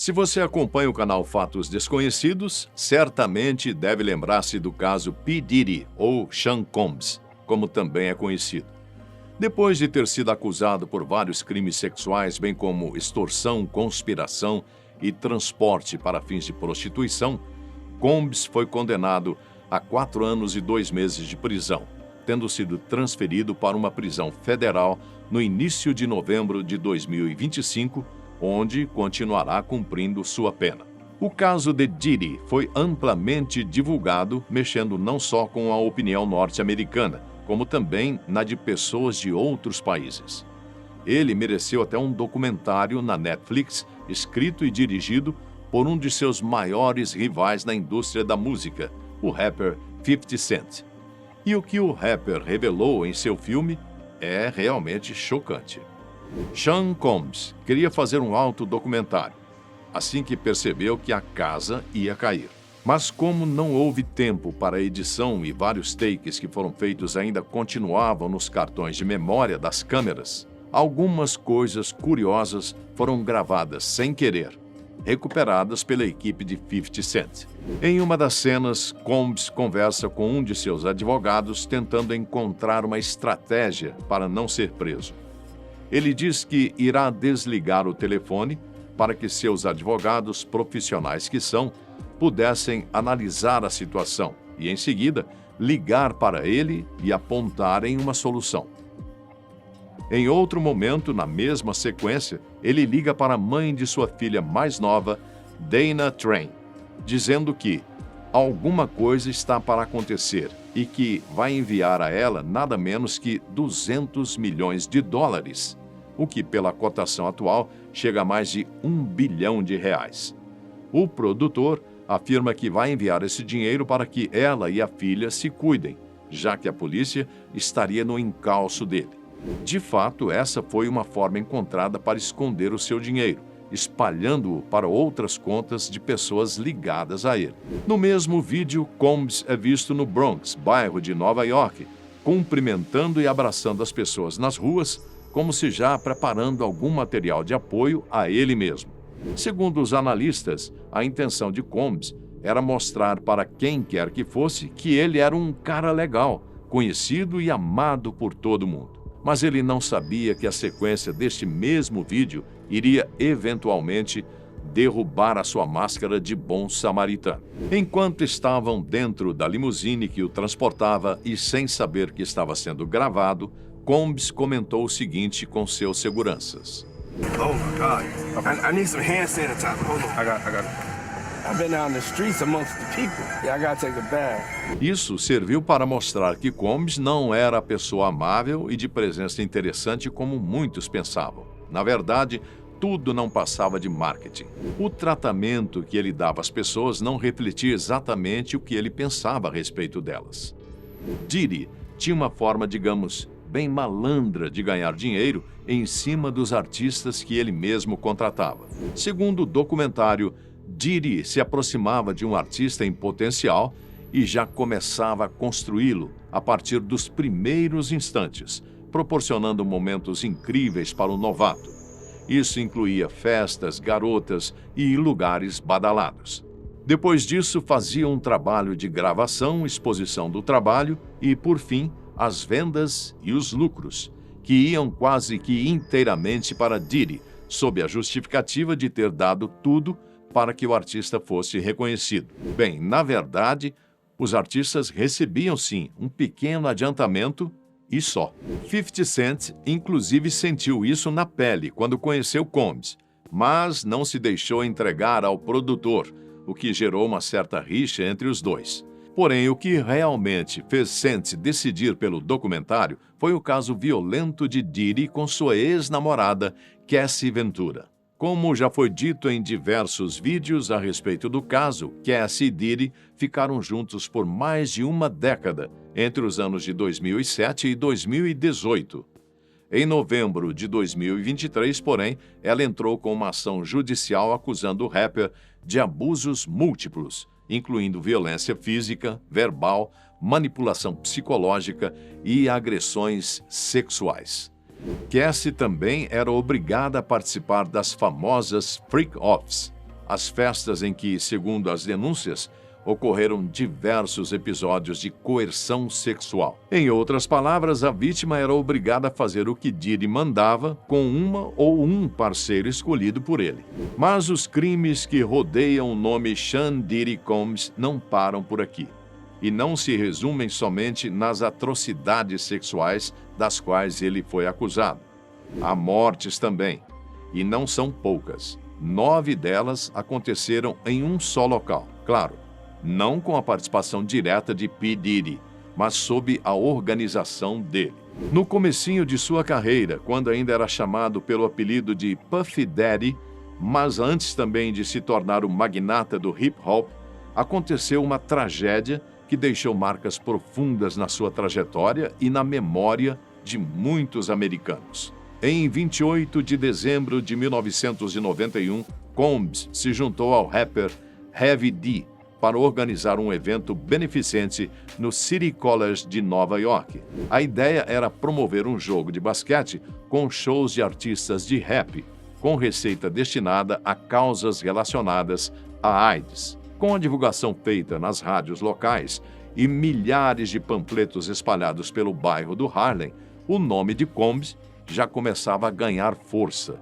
Se você acompanha o canal Fatos Desconhecidos, certamente deve lembrar-se do caso P. Diddy, ou Sean Combs, como também é conhecido. Depois de ter sido acusado por vários crimes sexuais, bem como extorsão, conspiração e transporte para fins de prostituição, Combs foi condenado a 4 anos e 2 meses de prisão, tendo sido transferido para uma prisão federal no início de novembro de 2025, onde continuará cumprindo sua pena. O caso de Diddy foi amplamente divulgado, mexendo não só com a opinião norte-americana, como também na de pessoas de outros países. Ele mereceu até um documentário na Netflix, escrito e dirigido por um de seus maiores rivais na indústria da música, o rapper 50 Cent. E o que o rapper revelou em seu filme é realmente chocante. Sean Combs queria fazer um autodocumentário, assim que percebeu que a casa ia cair. Mas como não houve tempo para a edição e vários takes que foram feitos ainda continuavam nos cartões de memória das câmeras, algumas coisas curiosas foram gravadas sem querer, recuperadas pela equipe de 50 Cent. Em uma das cenas, Combs conversa com um de seus advogados tentando encontrar uma estratégia para não ser preso. Ele diz que irá desligar o telefone para que seus advogados, profissionais que são, pudessem analisar a situação e, em seguida, ligar para ele e apontarem uma solução. Em outro momento, na mesma sequência, ele liga para a mãe de sua filha mais nova, Dana Train, dizendo que alguma coisa está para acontecer e que vai enviar a ela nada menos que 200 milhões de dólares, o que, pela cotação atual, chega a mais de R$ 1 bilhão. O produtor afirma que vai enviar esse dinheiro para que ela e a filha se cuidem, já que a polícia estaria no encalço dele. De fato, essa foi uma forma encontrada para esconder o seu dinheiro, espalhando-o para outras contas de pessoas ligadas a ele. No mesmo vídeo, Combs é visto no Bronx, bairro de Nova York, cumprimentando e abraçando as pessoas nas ruas, como se já preparando algum material de apoio a ele mesmo. Segundo os analistas, a intenção de Combs era mostrar para quem quer que fosse que ele era um cara legal, conhecido e amado por todo mundo. Mas ele não sabia que a sequência deste mesmo vídeo iria eventualmente derrubar a sua máscara de bom samaritano. Enquanto estavam dentro da limusine que o transportava e sem saber que estava sendo gravado, Combs comentou o seguinte com seus seguranças. Oh my God! I need some hand sanitizer. Hold on. I got it. I've been out in the streets amongst the people. Yeah, I gotta take a bath. Isso serviu para mostrar que Combs não era a pessoa amável e de presença interessante como muitos pensavam. Na verdade, tudo não passava de marketing. O tratamento que ele dava às pessoas não refletia exatamente o que ele pensava a respeito delas. Diddy tinha uma forma, digamos, bem malandra de ganhar dinheiro em cima dos artistas que ele mesmo contratava. Segundo o documentário, Diddy se aproximava de um artista em potencial e já começava a construí-lo a partir dos primeiros instantes, proporcionando momentos incríveis para o novato. Isso incluía festas, garotas e lugares badalados. Depois disso, fazia um trabalho de gravação, exposição do trabalho e, por fim, as vendas e os lucros, que iam quase que inteiramente para Diddy, sob a justificativa de ter dado tudo para que o artista fosse reconhecido. Bem, na verdade, os artistas recebiam sim um pequeno adiantamento e só. 50 Cent inclusive sentiu isso na pele quando conheceu Combs, mas não se deixou entregar ao produtor, o que gerou uma certa rixa entre os dois. Porém, o que realmente fez Cent decidir pelo documentário foi o caso violento de Diddy com sua ex-namorada, Cassie Ventura. Como já foi dito em diversos vídeos a respeito do caso, Cassie e Diddy ficaram juntos por mais de uma década, entre os anos de 2007 e 2018. Em novembro de 2023, porém, ela entrou com uma ação judicial acusando o rapper de abusos múltiplos, incluindo violência física, verbal, manipulação psicológica e agressões sexuais. Cassie também era obrigada a participar das famosas freak-offs, as festas em que, segundo as denúncias, ocorreram diversos episódios de coerção sexual. Em outras palavras, a vítima era obrigada a fazer o que Diddy mandava com uma ou um parceiro escolhido por ele. Mas os crimes que rodeiam o nome Sean Diddy Combs não param por aqui. E não se resumem somente nas atrocidades sexuais das quais ele foi acusado. Há mortes também, e não são poucas. 9 delas aconteceram em um só local. Claro, não com a participação direta de P. Diddy, mas sob a organização dele. No comecinho de sua carreira, quando ainda era chamado pelo apelido de Puff Daddy, mas antes também de se tornar o magnata do hip-hop, aconteceu uma tragédia que deixou marcas profundas na sua trajetória e na memória de muitos americanos. Em 28 de dezembro de 1991, Combs se juntou ao rapper Heavy D para organizar um evento beneficente no City College de Nova York. A ideia era promover um jogo de basquete com shows de artistas de rap, com receita destinada a causas relacionadas à AIDS. Com a divulgação feita nas rádios locais e milhares de panfletos espalhados pelo bairro do Harlem, o nome de Combs já começava a ganhar força.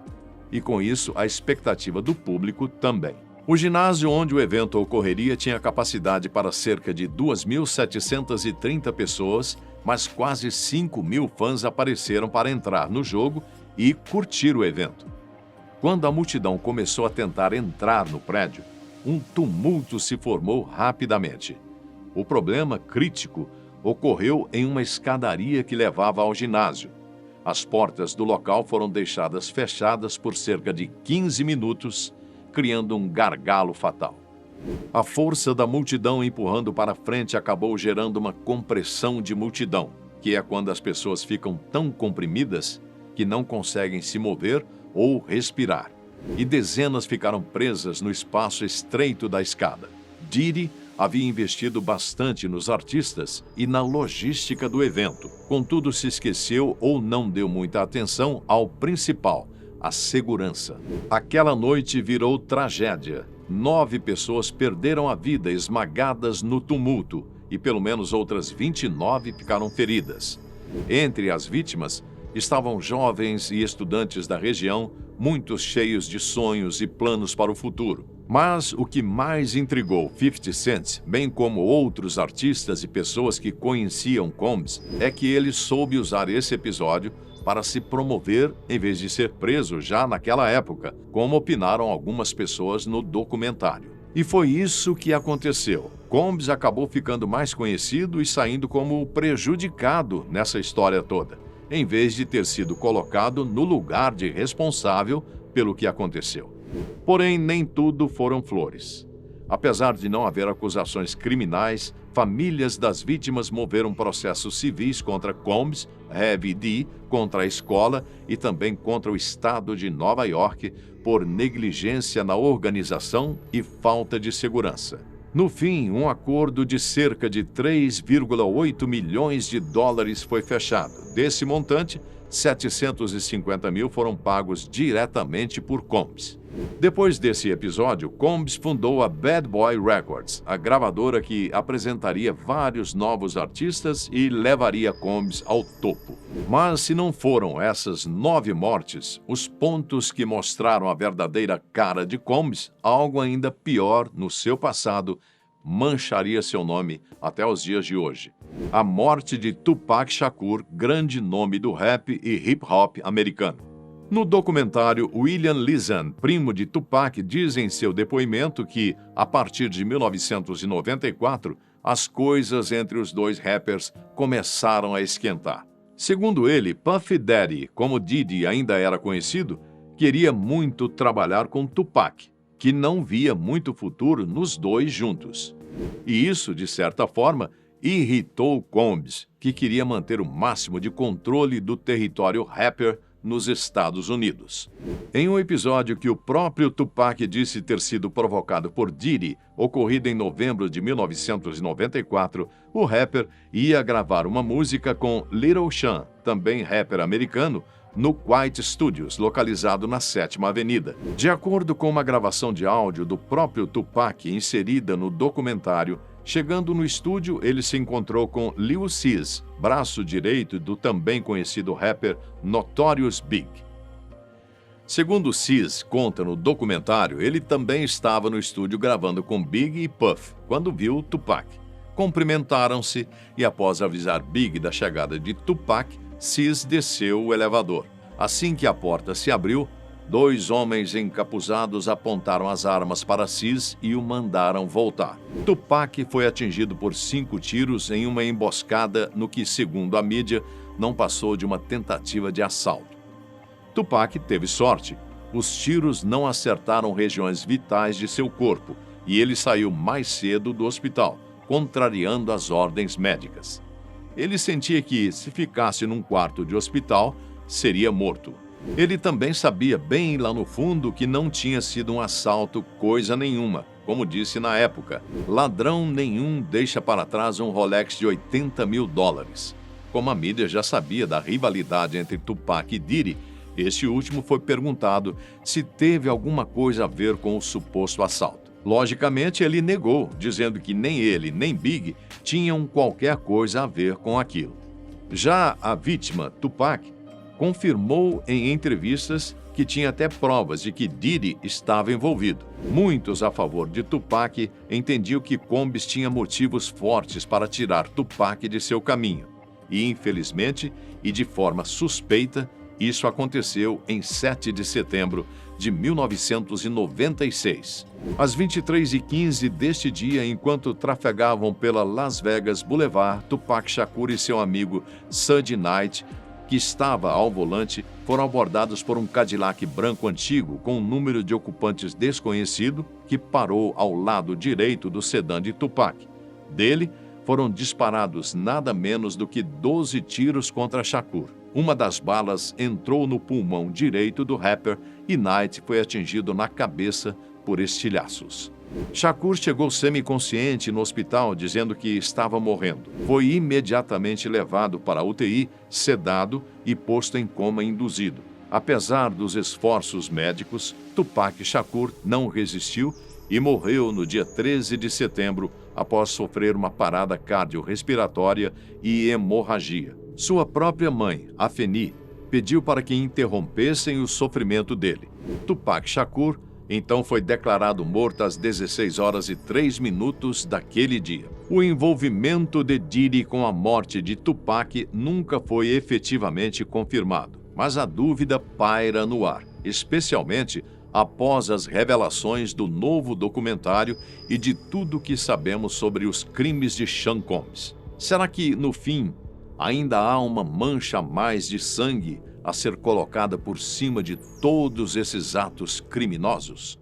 E com isso, a expectativa do público também. O ginásio onde o evento ocorreria tinha capacidade para cerca de 2.730 pessoas, mas quase 5.000 fãs apareceram para entrar no jogo e curtir o evento. Quando a multidão começou a tentar entrar no prédio, um tumulto se formou rapidamente. O problema crítico ocorreu em uma escadaria que levava ao ginásio. As portas do local foram deixadas fechadas por cerca de 15 minutos, criando um gargalo fatal. A força da multidão empurrando para frente acabou gerando uma compressão de multidão, que é quando as pessoas ficam tão comprimidas que não conseguem se mover ou respirar. E dezenas ficaram presas no espaço estreito da escada. Diddy havia investido bastante nos artistas e na logística do evento. Contudo, se esqueceu ou não deu muita atenção ao principal, a segurança. Aquela noite virou tragédia. 9 pessoas perderam a vida esmagadas no tumulto e pelo menos outras 29 ficaram feridas. Entre as vítimas estavam jovens e estudantes da região, muitos cheios de sonhos e planos para o futuro. Mas o que mais intrigou 50 Cent, bem como outros artistas e pessoas que conheciam Combs, é que ele soube usar esse episódio para se promover em vez de ser preso já naquela época, como opinaram algumas pessoas no documentário. E foi isso que aconteceu. Combs acabou ficando mais conhecido e saindo como prejudicado nessa história toda, em vez de ter sido colocado no lugar de responsável pelo que aconteceu. Porém, nem tudo foram flores. Apesar de não haver acusações criminais, famílias das vítimas moveram processos civis contra Combs, Heavy D, contra a escola e também contra o estado de Nova York por negligência na organização e falta de segurança. No fim, um acordo de cerca de 3,8 milhões de dólares foi fechado. Desse montante, 750 mil foram pagos diretamente por Combs. Depois desse episódio, Combs fundou a Bad Boy Records, a gravadora que apresentaria vários novos artistas e levaria Combs ao topo. Mas se não foram essas 9 mortes, os pontos que mostraram a verdadeira cara de Combs, algo ainda pior no seu passado mancharia seu nome até os dias de hoje. A morte de Tupac Shakur, grande nome do rap e hip-hop americano. No documentário, William Lizan, primo de Tupac, diz em seu depoimento que, a partir de 1994, as coisas entre os dois rappers começaram a esquentar. Segundo ele, Puff Daddy, como Diddy ainda era conhecido, queria muito trabalhar com Tupac, que não via muito futuro nos dois juntos. E isso, de certa forma, irritou Combs, que queria manter o máximo de controle do território rapper nos Estados Unidos. Em um episódio que o próprio Tupac disse ter sido provocado por Diddy, ocorrido em novembro de 1994, o rapper ia gravar uma música com Little Sean, também rapper americano, no Quiet Studios, localizado na 7ª Avenida. De acordo com uma gravação de áudio do próprio Tupac inserida no documentário, chegando no estúdio, ele se encontrou com Lil Cease, braço direito do também conhecido rapper Notorious Big. Segundo Cease conta no documentário, ele também estava no estúdio gravando com Big e Puff, quando viu Tupac. Cumprimentaram-se e, após avisar Big da chegada de Tupac, Cease desceu o elevador. Assim que a porta se abriu, 2 homens encapuzados apontaram as armas para Cease e o mandaram voltar. Tupac foi atingido por 5 tiros em uma emboscada no que, segundo a mídia, não passou de uma tentativa de assalto. Tupac teve sorte. Os tiros não acertaram regiões vitais de seu corpo e ele saiu mais cedo do hospital, contrariando as ordens médicas. Ele sentia que, se ficasse num quarto de hospital, seria morto. Ele também sabia bem lá no fundo que não tinha sido um assalto coisa nenhuma. Como disse na época, ladrão nenhum deixa para trás um Rolex de $80 mil. Como a mídia já sabia da rivalidade entre Tupac e Diddy, este último foi perguntado se teve alguma coisa a ver com o suposto assalto. Logicamente, ele negou, dizendo que nem ele nem Big tinham qualquer coisa a ver com aquilo. Já a vítima, Tupac, confirmou em entrevistas que tinha até provas de que Diddy estava envolvido. Muitos a favor de Tupac entendiam que Combs tinha motivos fortes para tirar Tupac de seu caminho. E, infelizmente, e de forma suspeita, isso aconteceu em 7 de setembro de 1996. Às 23h15 deste dia, enquanto trafegavam pela Las Vegas Boulevard, Tupac Shakur e seu amigo Suge Knight, que estava ao volante, foram abordados por um Cadillac branco antigo com um número de ocupantes desconhecido que parou ao lado direito do sedã de Tupac. Dele, foram disparados nada menos do que 12 tiros contra Shakur. Uma das balas entrou no pulmão direito do rapper e Knight foi atingido na cabeça por estilhaços. Shakur chegou semiconsciente no hospital, dizendo que estava morrendo. Foi imediatamente levado para a UTI, sedado e posto em coma induzido. Apesar dos esforços médicos, Tupac Shakur não resistiu e morreu no dia 13 de setembro após sofrer uma parada cardiorrespiratória e hemorragia. Sua própria mãe, Afeni, pediu para que interrompessem o sofrimento dele. Tupac Shakur então foi declarado morto às 16h03 daquele dia. O envolvimento de Diddy com a morte de Tupac nunca foi efetivamente confirmado, mas a dúvida paira no ar, especialmente após as revelações do novo documentário e de tudo que sabemos sobre os crimes de Sean Combs. Será que, no fim, ainda há uma mancha a mais de sangue a ser colocada por cima de todos esses atos criminosos?